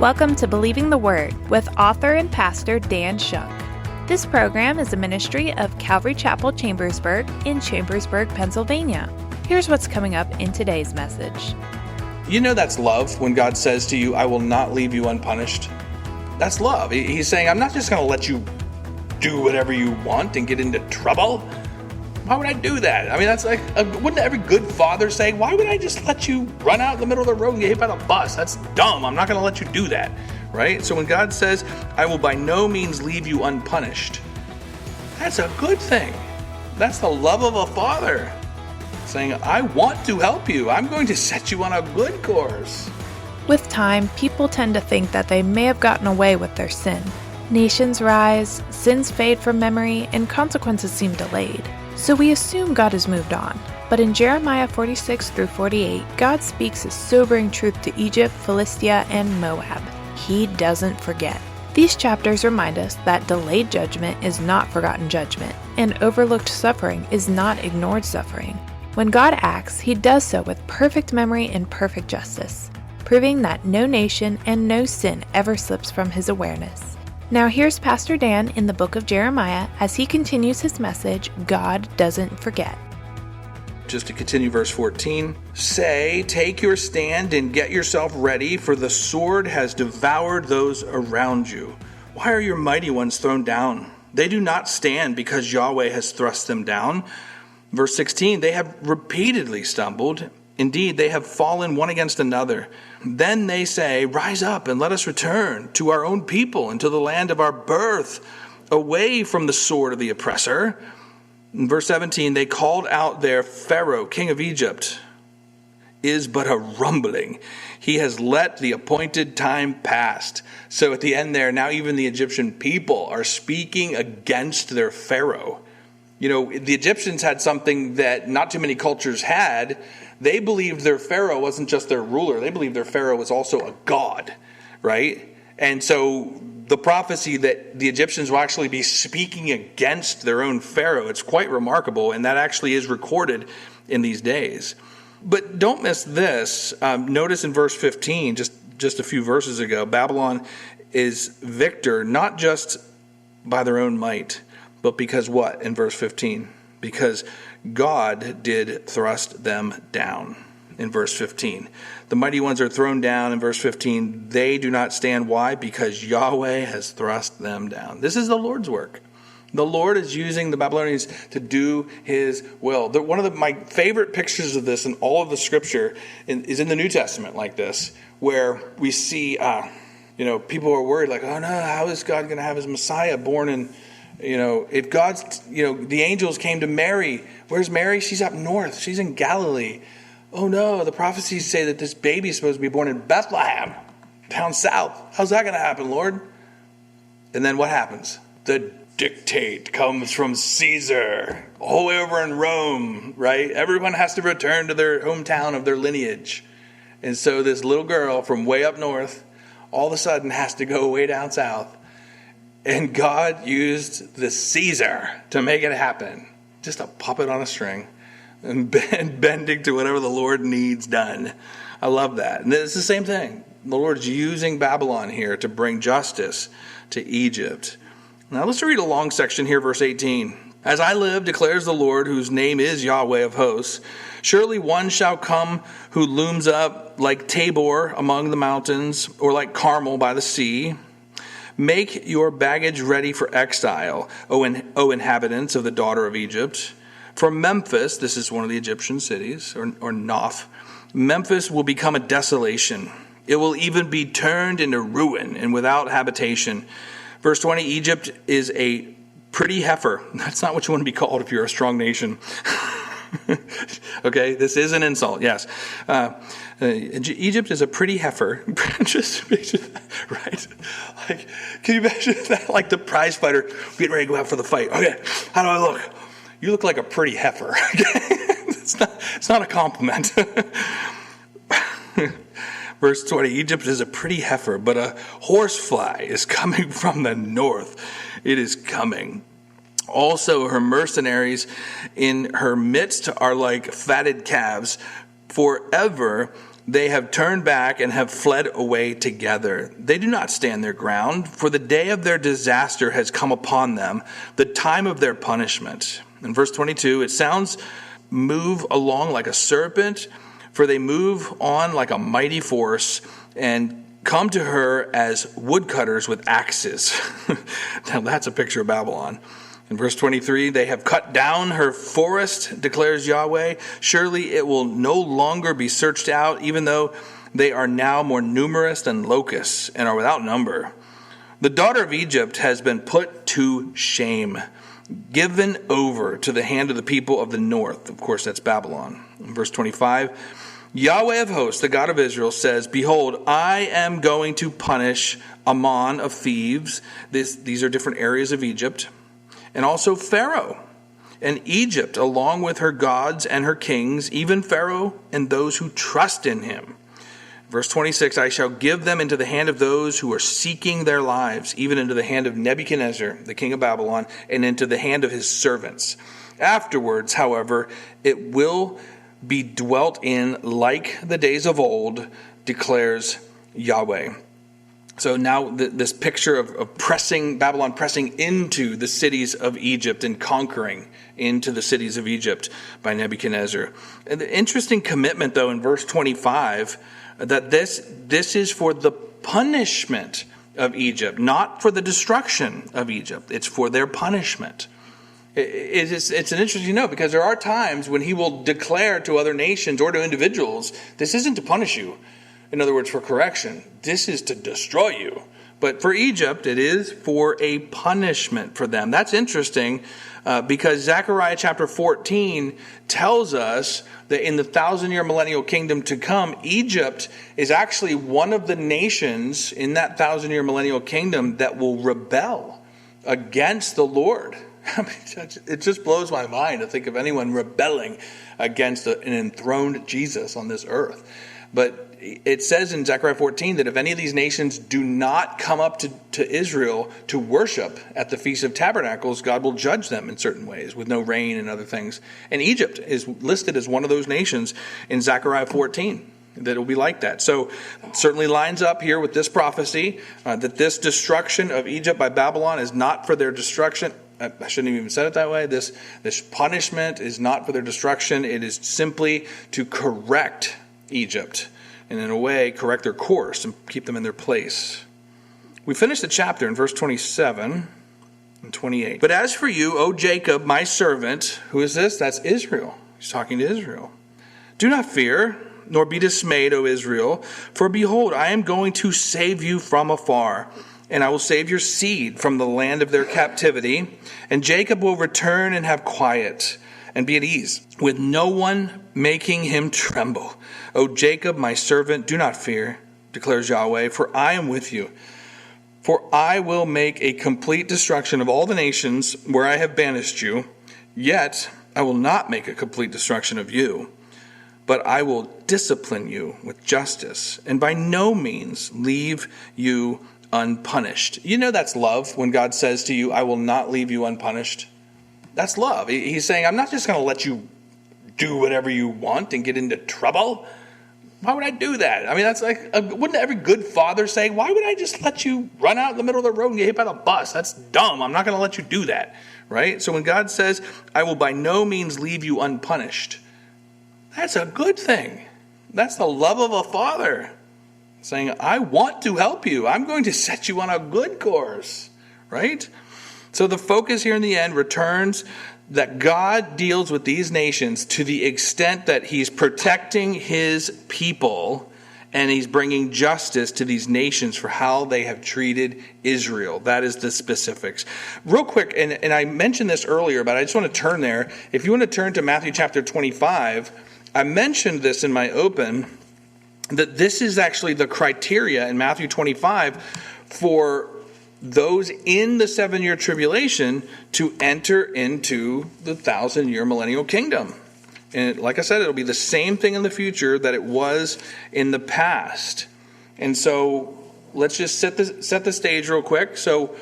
Welcome to Believing the Word with author and pastor Dan Shunk. This program is a ministry of Calvary Chapel Chambersburg in Chambersburg, Pennsylvania. Here's what's coming up in today's message. You know that's love when God says to you, I will not leave you unpunished. That's love. He's saying, I'm not just going to let you do whatever you want and get into trouble. Why would I do that? I mean, that's like, wouldn't every good father say, why would I just let you run out in the middle of the road and get hit by the bus? That's dumb. I'm not going to let you do that, right? So when God says, I will by no means leave you unpunished, that's a good thing. That's the love of a father saying, I want to help you. I'm going to set you on a good course. With time, people tend to think that they may have gotten away with their sin. Nations rise, sins fade from memory, and consequences seem delayed. So we assume God has moved on. But in Jeremiah 46 through 48, God speaks a sobering truth to Egypt, Philistia, and Moab. He doesn't forget. These chapters remind us that delayed judgment is not forgotten judgment, and overlooked suffering is not ignored suffering. When God acts, He does so with perfect memory and perfect justice, proving that no nation and no sin ever slips from His awareness. Now here's Pastor Dan in the book of Jeremiah as he continues his message, God Doesn't Forget. Just to continue verse 14, say, take your stand and get yourself ready, for the sword has devoured those around you. Why are your mighty ones thrown down? They do not stand because Yahweh has thrust them down. Verse 16, they have repeatedly stumbled. Indeed, they have fallen one against another. Then they say, rise up and let us return to our own people and to the land of our birth, away from the sword of the oppressor. In verse 17, they called out there, Pharaoh, king of Egypt, is but a rumbling. He has let the appointed time pass. So at the end there, now even the Egyptian people are speaking against their Pharaoh. You know, the Egyptians had something that not too many cultures had. They believed their Pharaoh wasn't just their ruler. They believed their Pharaoh was also a god, right? And so the prophecy that the Egyptians will actually be speaking against their own Pharaoh, it's quite remarkable, and that actually is recorded in these days. But don't miss this. Notice in verse 15, just a few verses ago, Babylon is victor, not just by their own might, but because what in verse 15? Because God did thrust them down in verse 15. The mighty ones are thrown down in verse 15. They do not stand. Why? Because Yahweh has thrust them down. This is the Lord's work. The Lord is using the Babylonians to do His will. One of my favorite pictures of this in all of the Scripture is in the New Testament like this, where we see, people are worried like, oh no, how is God going to have His Messiah born in... if God's, the angels came to Mary. Where's Mary? She's up north. She's in Galilee. Oh no, the prophecies say that this baby is supposed to be born in Bethlehem, down south. How's that going to happen, Lord? And then what happens? The dictate comes from Caesar, all the way over in Rome, right? Everyone has to return to their hometown of their lineage. And so this little girl from way up north all of a sudden has to go way down south. And God used the Caesar to make it happen. Just a puppet on a string and bending to whatever the Lord needs done. I love that. And it's the same thing. The Lord's using Babylon here to bring justice to Egypt. Now let's read a long section here, verse 18. As I live, declares the Lord, whose name is Yahweh of hosts, surely one shall come who looms up like Tabor among the mountains, or like Carmel by the sea. Make your baggage ready for exile, O inhabitants of the daughter of Egypt. From Memphis, this is one of the Egyptian cities, or Noph, Memphis will become a desolation. It will even be turned into ruin and without habitation. Verse 20, Egypt is a pretty heifer. That's not what you want to be called if you're a strong nation. Okay, this is an insult, yes. Egypt is a pretty heifer. Just picture that, right? Like, can you imagine that? Like the prize fighter getting ready to go out for the fight. Okay, how do I look? You look like a pretty heifer. It's not a compliment. Verse 20, Egypt is a pretty heifer, but a horsefly is coming from the north. It is coming. Also, her mercenaries in her midst are like fatted calves. Forever They have turned back and have fled away together. They do not stand their ground, for the day of their disaster has come upon them, the time of their punishment. In verse 22, it sounds move along like a serpent, for they move on like a mighty force and come to her as woodcutters with axes. Now that's a picture of Babylon. In verse 23, they have cut down her forest, declares Yahweh. Surely it will no longer be searched out, even though they are now more numerous than locusts and are without number. The daughter of Egypt has been put to shame, given over to the hand of the people of the north. Of course, that's Babylon. In verse 25, Yahweh of hosts, the God of Israel, says, Behold, I am going to punish Ammon of thieves. These are different areas of Egypt. And also Pharaoh and Egypt, along with her gods and her kings, even Pharaoh and those who trust in him. Verse 26, I shall give them into the hand of those who are seeking their lives, even into the hand of Nebuchadnezzar, the king of Babylon, and into the hand of his servants. Afterwards, however, it will be dwelt in like the days of old, declares Yahweh. So now this picture of Babylon pressing into the cities of Egypt and conquering into the cities of Egypt by Nebuchadnezzar. And the interesting commitment, though, in verse 25, that this is for the punishment of Egypt, not for the destruction of Egypt. It's for their punishment. It's an interesting note, because there are times when he will declare to other nations or to individuals, this isn't to punish you. In other words, for correction. This is to destroy you. But for Egypt, it is for a punishment for them. That's interesting because Zechariah chapter 14 tells us that in the 1,000-year millennial kingdom to come, Egypt is actually one of the nations in that 1,000-year millennial kingdom that will rebel against the Lord. I mean, it just blows my mind to think of anyone rebelling against an enthroned Jesus on this earth. But it says in Zechariah 14 that if any of these nations do not come up to Israel to worship at the Feast of Tabernacles, God will judge them in certain ways with no rain and other things. And Egypt is listed as one of those nations in Zechariah 14 that will be like that. So it certainly lines up here with this prophecy that this destruction of Egypt by Babylon is not for their destruction. I shouldn't have even said it that way. This punishment is not for their destruction. It is simply to correct Egypt, and in a way correct their course and keep them in their place. We finish the chapter in verse 27 and 28. But as for you, O Jacob, my servant, who is this? That's Israel. He's talking to Israel. Do not fear, nor be dismayed, O Israel, for behold, I am going to save you from afar, and I will save your seed from the land of their captivity, and Jacob will return and have quiet and be at ease, with no one making him tremble. O Jacob, my servant, do not fear, declares Yahweh, for I am with you. For I will make a complete destruction of all the nations where I have banished you, yet I will not make a complete destruction of you, but I will discipline you with justice, and by no means leave you unpunished. You know that's love when God says to you, I will not leave you unpunished. That's love. He's saying, I'm not just going to let you do whatever you want and get into trouble. Why would I do that? I mean, that's like, wouldn't every good father say, why would I just let you run out in the middle of the road and get hit by the bus? That's dumb. I'm not going to let you do that, right? So when God says, I will by no means leave you unpunished, that's a good thing. That's the love of a father saying, I want to help you. I'm going to set you on a good course, right? So the focus here in the end returns that God deals with these nations to the extent that he's protecting his people and he's bringing justice to these nations for how they have treated Israel. That is the specifics. Real quick, and I mentioned this earlier, but I just want to turn there. If you want to turn to Matthew chapter 25, I mentioned this in my open, that this is actually the criteria in Matthew 25 for those in the 7-year tribulation to enter into the 1,000-year millennial kingdom. And like I said, it'll be the same thing in the future that it was in the past. And so let's just set the stage real quick. So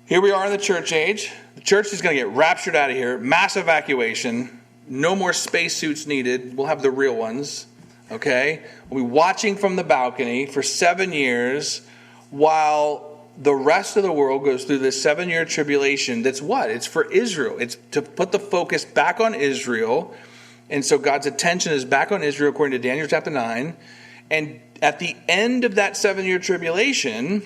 here we are in the church age. The church is going to get raptured out of here. Mass evacuation. No more spacesuits needed. We'll have the real ones. okay? We'll be watching from the balcony for 7 years while the rest of the world goes through this 7-year tribulation. That's what? It's for Israel. It's to put the focus back on Israel. And so God's attention is back on Israel according to Daniel chapter 9. And at the end of that 7-year tribulation,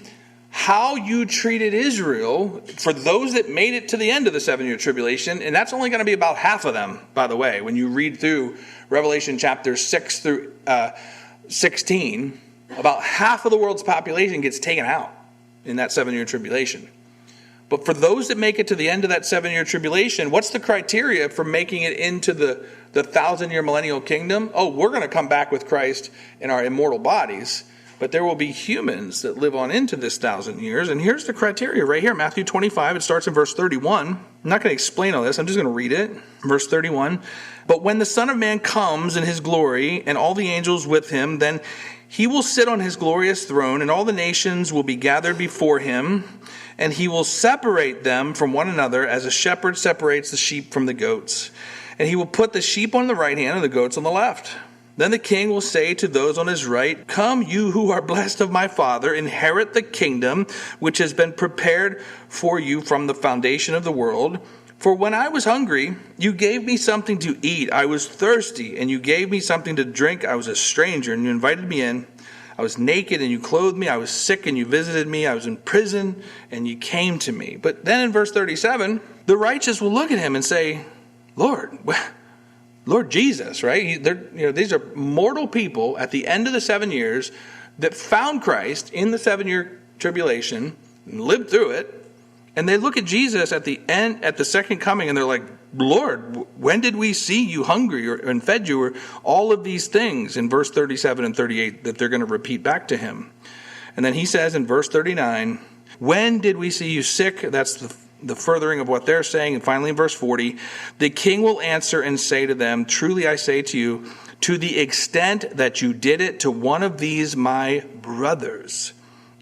how you treated Israel, for those that made it to the end of the 7-year tribulation, and that's only going to be about half of them, by the way, when you read through Revelation chapters 6 through 16, about half of the world's population gets taken out in that 7-year tribulation. But for those that make it to the end of that 7-year tribulation, what's the criteria for making it into the 1,000-year millennial kingdom? Oh, we're going to come back with Christ in our immortal bodies, but there will be humans that live on into this 1,000 years. And here's the criteria right here, Matthew 25. It starts in verse 31. I'm not going to explain all this. I'm just going to read it. Verse 31. But when the Son of Man comes in his glory and all the angels with him, then he will sit on his glorious throne, and all the nations will be gathered before him, and he will separate them from one another as a shepherd separates the sheep from the goats. And he will put the sheep on the right hand and the goats on the left. Then the king will say to those on his right, "Come, you who are blessed of my Father, inherit the kingdom which has been prepared for you from the foundation of the world. For when I was hungry, you gave me something to eat. I was thirsty, and you gave me something to drink. I was a stranger, and you invited me in. I was naked, and you clothed me. I was sick, and you visited me. I was in prison, and you came to me." But then in verse 37, the righteous will look at him and say, Lord Jesus, right? These are mortal people at the end of the 7 years that found Christ in the 7-year tribulation and lived through it. And they look at Jesus at the end, at the second coming, and they're like, Lord, when did we see you hungry and fed you, or all of these things in verse 37 and 38 that they're going to repeat back to him. And then he says in verse 39, when did we see you sick? That's the furthering of what they're saying. And finally in verse 40, the king will answer and say to them, truly I say to you, to the extent that you did it to one of these my brothers,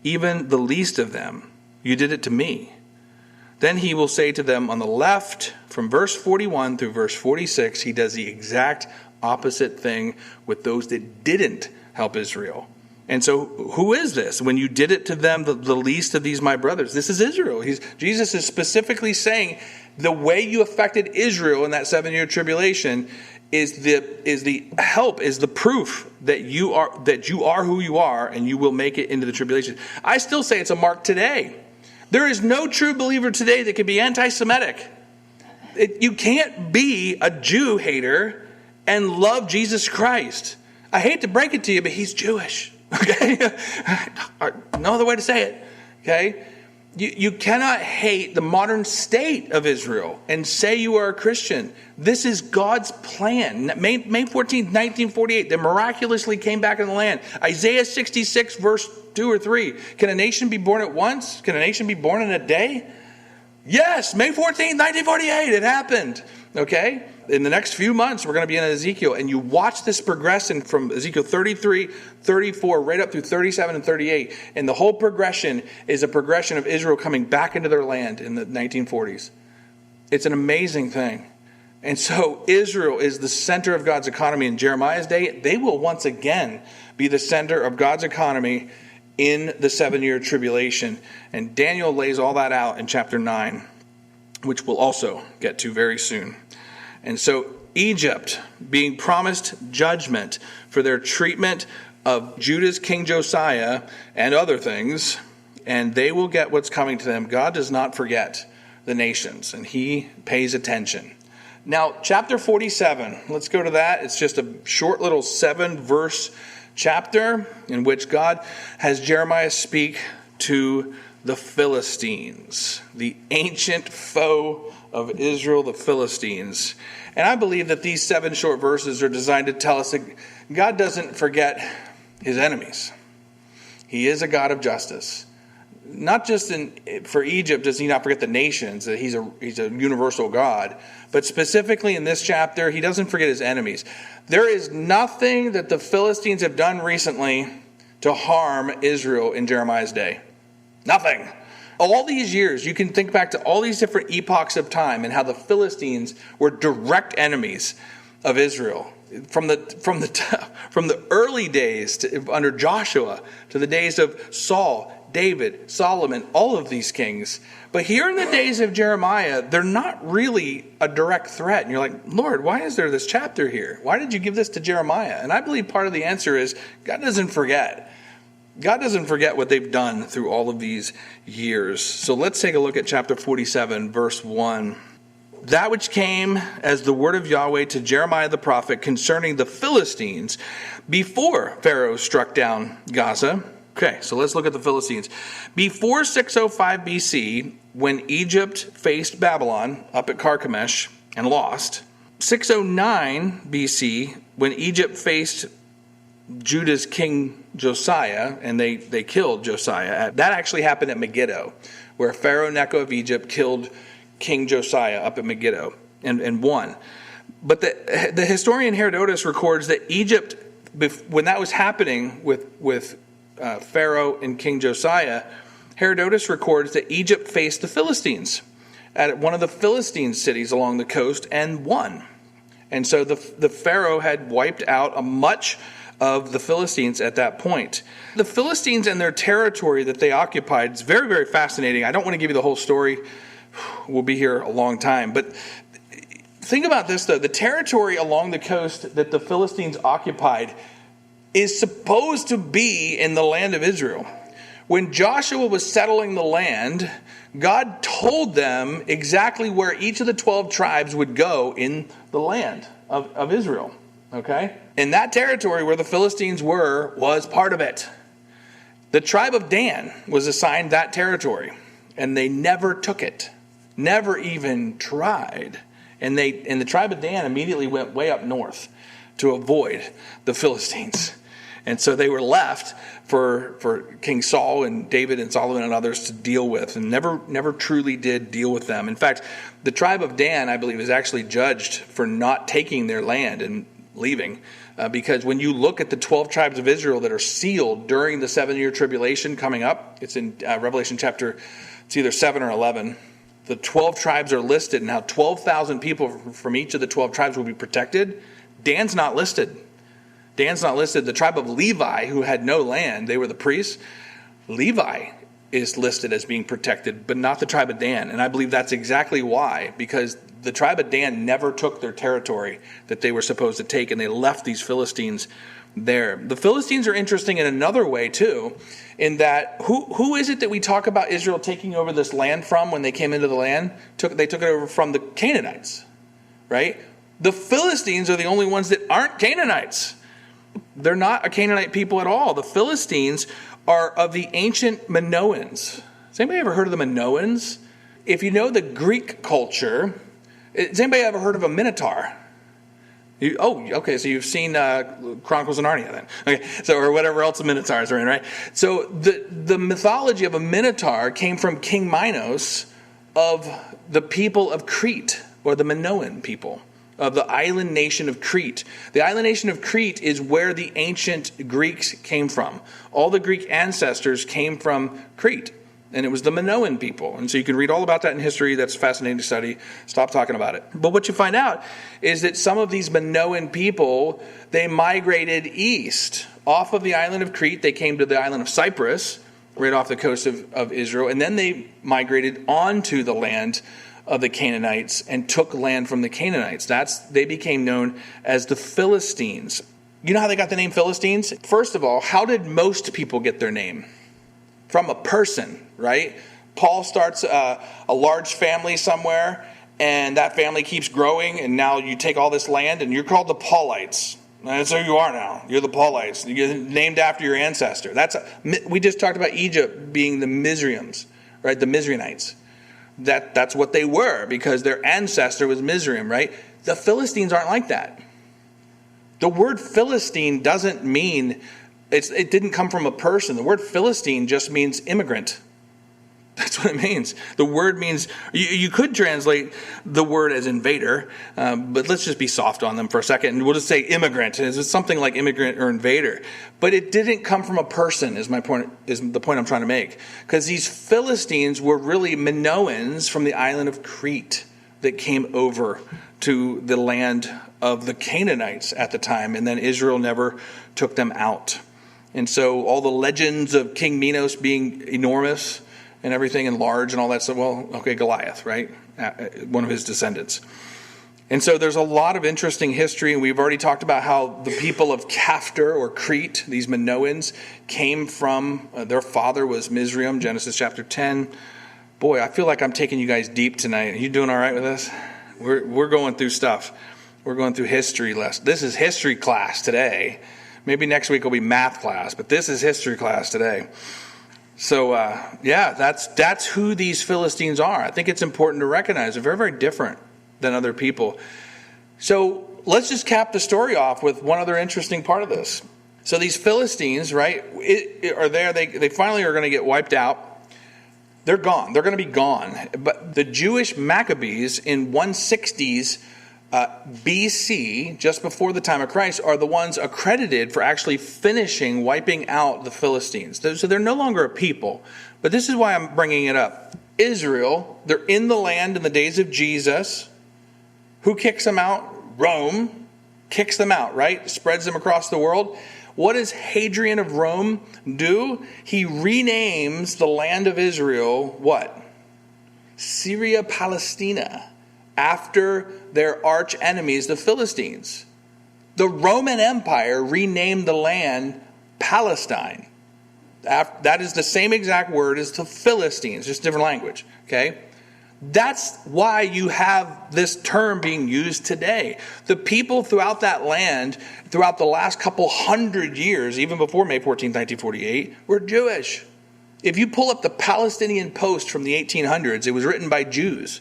even the least of them, you did it to me. Then he will say to them on the left, from verse 41 through verse 46, he does the exact opposite thing with those that didn't help Israel. And so who is this? When you did it to them, the least of these my brothers. This is Israel. Jesus is specifically saying the way you affected Israel in that 7-year tribulation is the help, is the proof that you are who you are, and you will make it into the tribulation. I still say it's a mark today. There is no true believer today that can be anti-Semitic. You can't be a Jew hater and love Jesus Christ. I hate to break it to you, but he's Jewish. Okay? No other way to say it. Okay? You cannot hate the modern state of Israel and say you are a Christian. This is God's plan. May 14th, 1948, they miraculously came back in the land. Isaiah 66, verse 2 or 3. Can a nation be born at once? Can a nation be born in a day? Yes, May 14th, 1948, it happened. Okay? In the next few months, we're going to be in Ezekiel, and you watch this progression from Ezekiel 33, 34, right up through 37 and 38. And the whole progression is a progression of Israel coming back into their land in the 1940s. It's an amazing thing. And so Israel is the center of God's economy in Jeremiah's day. They will once again be the center of God's economy in the 7-year tribulation. And Daniel lays all that out in chapter 9, which we'll also get to very soon. And so Egypt being promised judgment for their treatment of Judah's King Josiah and other things, and they will get what's coming to them. God does not forget the nations, and he pays attention. Now, chapter 47, let's go to that. It's just a short little 7-verse chapter in which God has Jeremiah speak to the Philistines, the ancient foe of Israel, the Philistines. And I believe that these 7 short verses are designed to tell us that God doesn't forget his enemies. He is a God of justice. Not just for Egypt does he not forget the nations, that he's a universal God, but specifically in this chapter, he doesn't forget his enemies. There is nothing that the Philistines have done recently to harm Israel in Jeremiah's day. Nothing. All these years, you can think back to all these different epochs of time and how the Philistines were direct enemies of Israel. from the early days under Joshua to the days of Saul, David, Solomon, all of these kings. But here in the days of Jeremiah, they're not really a direct threat. And you're like, Lord, why is there this chapter here? Why did you give this to Jeremiah? And I believe part of the answer is God doesn't forget. God doesn't forget what they've done through all of these years. So let's take a look at chapter 47, verse 1. That which came as the word of Yahweh to Jeremiah the prophet concerning the Philistines before Pharaoh struck down Gaza. Okay, so let's look at the Philistines. Before 605 BC, when Egypt faced Babylon up at Carchemish and lost. 609 BC, when Egypt faced Judah's king Josiah, and they killed Josiah. That actually happened at Megiddo, where Pharaoh Necho of Egypt killed King Josiah up at Megiddo and won. But the historian Herodotus records that Egypt, when that was happening with Pharaoh and King Josiah, Herodotus records that Egypt faced the Philistines at one of the Philistine cities along the coast and won. And so the Pharaoh had wiped out much of the Philistines at that point. The Philistines and their territory that they occupied is very, very fascinating. I don't want to give you the whole story. We'll be here a long time. But think about this, though. The territory along the coast that the Philistines occupied is supposed to be in the land of Israel. When Joshua was settling the land, God told them exactly where each of the 12 tribes would go in the land of Israel. Okay? And that territory where the Philistines were was part of it. The tribe of Dan was assigned that territory, and they never took it. Never even tried. And the tribe of Dan immediately went way up north to avoid the Philistines. And so they were left for King Saul and David and Solomon and others to deal with, and never truly did deal with them. In fact, the tribe of Dan, I believe, is actually judged for not taking their land and leaving. Because when you look at the 12 tribes of Israel that are sealed during the 7-year tribulation coming up, it's in Revelation chapter, it's either 7 or 11. The 12 tribes are listed, and how 12,000 people from each of the 12 tribes will be protected. Dan's not listed. Dan's not listed. The tribe of Levi, who had no land, they were the priests. Levi is listed as being protected, but not the tribe of Dan. And I believe that's exactly why, because the tribe of Dan never took their territory that they were supposed to take, and they left these Philistines there. The Philistines are interesting in another way, too, in that who is it that we talk about Israel taking over this land from when they came into the land? They took it over from the Canaanites, right? The Philistines are the only ones that aren't Canaanites. They're not a Canaanite people at all. The Philistines are of the ancient Minoans. Has anybody ever heard of the Minoans? If you know the Greek culture, has anybody ever heard of a Minotaur? Okay, so you've seen Chronicles of Narnia then. Okay, so or whatever else the Minotaurs are in, right? So the mythology of a Minotaur came from King Minos of the people of Crete, or the Minoan people of the island nation of Crete. The island nation of Crete is where the ancient Greeks came from. All the Greek ancestors came from Crete, and it was the Minoan people. And so you can read all about that in history. That's fascinating to study. Stop talking about it. But what you find out is that some of these Minoan people, they migrated east. Off of the island of Crete, they came to the island of Cyprus, right off the coast of Israel, and then they migrated onto the land of the Canaanites and took land from the Canaanites. They became known as the Philistines. You know how they got the name Philistines? First of all, how did most people get their name? From a person, right? Paul starts a large family somewhere, and that family keeps growing, and now you take all this land, and you're called the Paulites. That's who you are now. You're the Paulites. You're named after your ancestor. We just talked about Egypt being the Mizraimites, right? The Mizraimites. That's what they were, because their ancestor was Mizraim, right? The Philistines aren't like that. The word Philistine doesn't mean, it didn't come from a person. The word Philistine just means immigrant. That's what it means. The word means, you could translate the word as invader, but let's just be soft on them for a second, and we'll just say immigrant. It's something like immigrant or invader. But it didn't come from a person, is the point I'm trying to make. Because these Philistines were really Minoans from the island of Crete. that came over to the land of the Canaanites at the time, and then Israel never took them out. And so all the legends of King Minos being enormous and everything and large and all that stuff, well, okay, Goliath, right? One of his descendants. And so there's a lot of interesting history, and we've already talked about how the people of Caphtor or Crete, these Minoans, came from, their father was Mizraim, Genesis chapter 10. Boy, I feel like I'm taking you guys deep tonight. Are you doing all right with this? We're going through stuff. We're going through history lessons. This is history class today. Maybe next week will be math class, but this is history class today. So, that's who these Philistines are. I think it's important to recognize they're very, very different than other people. So let's just cap the story off with one other interesting part of this. So these Philistines, right, are there. They finally are going to get wiped out. They're gone. They're going to be gone. But the Jewish Maccabees in 160s BC, just before the time of Christ, are the ones accredited for actually finishing wiping out the Philistines. So they're no longer a people. But this is why I'm bringing it up. Israel, they're in the land in the days of Jesus. Who kicks them out? Rome kicks them out, right? Spreads them across the world. What does Hadrian of Rome do? He renames the land of Israel, what? Syria Palestina, after their arch enemies, the Philistines. The Roman Empire renamed the land Palestine. That is the same exact word as the Philistines, just different language, okay? That's why you have this term being used today. The people throughout that land, throughout the last couple hundred years, even before May 14, 1948, were Jewish. If you pull up the Palestinian Post from the 1800s, it was written by Jews.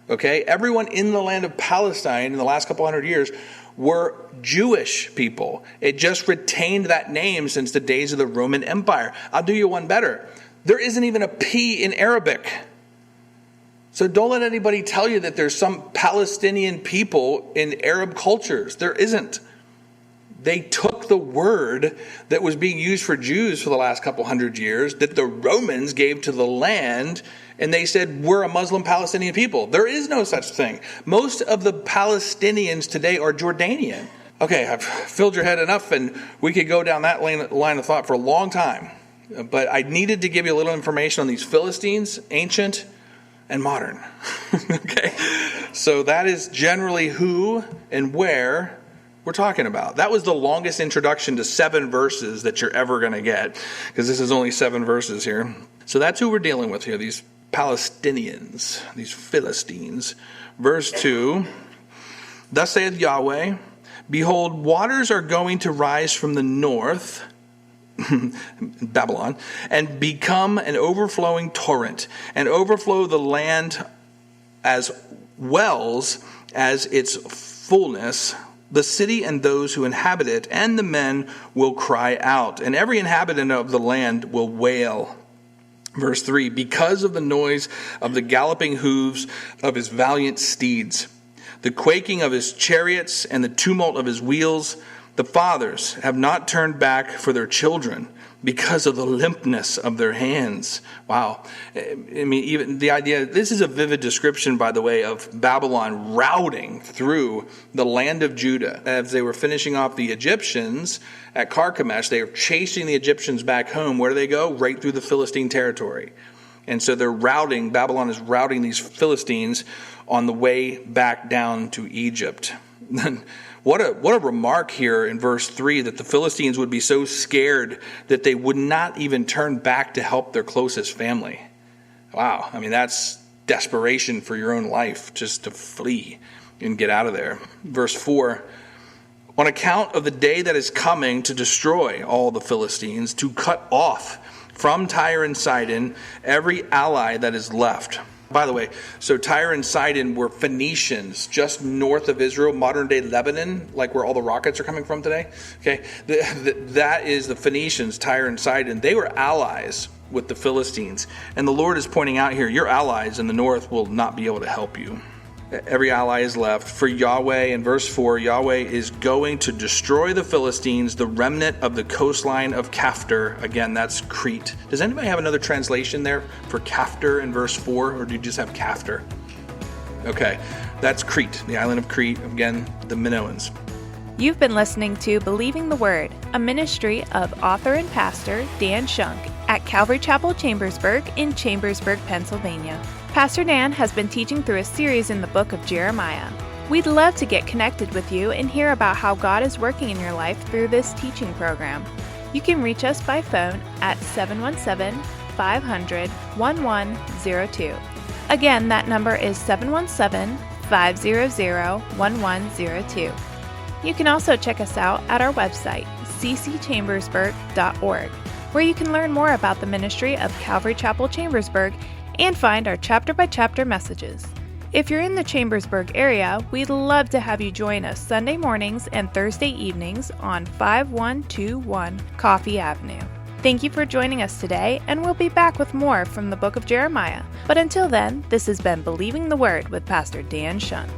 Okay, everyone in the land of Palestine in the last couple hundred years were Jewish people. It just retained that name since the days of the Roman Empire. I'll do you one better. There isn't even a P in Arabic. So don't let anybody tell you that there's some Palestinian people in Arab cultures. There isn't. They took the word that was being used for Jews for the last couple hundred years that the Romans gave to the land, and they said, we're a Muslim Palestinian people. There is no such thing. Most of the Palestinians today are Jordanian. Okay, I've filled your head enough, and we could go down that line of thought for a long time. But I needed to give you a little information on these Philistines, ancient and modern. Okay, so that is generally who and where we're talking about. That was the longest introduction to 7 verses that you're ever going to get, because this is only 7 verses here. So that's who we're dealing with here, these Palestinians, these Philistines. Verse 2, thus saith Yahweh, behold, waters are going to rise from the north, Babylon, and become an overflowing torrent, and overflow the land as wells as its fullness. The city and those who inhabit it, and the men will cry out, and every inhabitant of the land will wail. Verse 3, because of the noise of the galloping hooves of his valiant steeds, the quaking of his chariots, and the tumult of his wheels, the fathers have not turned back for their children because of the limpness of their hands. Wow. I mean, even the idea, this is a vivid description, by the way, of Babylon routing through the land of Judah. As they were finishing off the Egyptians at Carchemish, they were chasing the Egyptians back home. Where do they go? Right through the Philistine territory. And so they're routing, Babylon is routing these Philistines on the way back down to Egypt. What a remark here in verse 3, that the Philistines would be so scared that they would not even turn back to help their closest family. Wow, I mean, that's desperation for your own life, just to flee and get out of there. Verse 4, on account of the day that is coming to destroy all the Philistines, to cut off from Tyre and Sidon every ally that is left. By the way, so Tyre and Sidon were Phoenicians just north of Israel, modern-day Lebanon, like where all the rockets are coming from today. Okay, that is the Phoenicians, Tyre and Sidon. They were allies with the Philistines. And the Lord is pointing out here, your allies in the north will not be able to help you. Every ally is left. For Yahweh, in verse 4, Yahweh is going to destroy the Philistines, the remnant of the coastline of Caphtor. Again, that's Crete. Does anybody have another translation there for Caphtor in verse 4, or do you just have Caphtor? Okay. That's Crete, the island of Crete, again, the Minoans. You've been listening to Believing the Word, a ministry of author and pastor Dan Shunk at Calvary Chapel Chambersburg in Chambersburg, Pennsylvania. Pastor Dan has been teaching through a series in the book of Jeremiah. We'd love to get connected with you and hear about how God is working in your life through this teaching program. You can reach us by phone at 717-500-1102. Again, that number is 717-500-1102. You can also check us out at our website, cchambersburg.org, where you can learn more about the ministry of Calvary Chapel Chambersburg and find our chapter-by-chapter messages. If you're in the Chambersburg area, we'd love to have you join us Sunday mornings and Thursday evenings on 5121 Coffee Avenue. Thank you for joining us today, and we'll be back with more from the book of Jeremiah. But until then, this has been Believing the Word with Pastor Dan Shunk.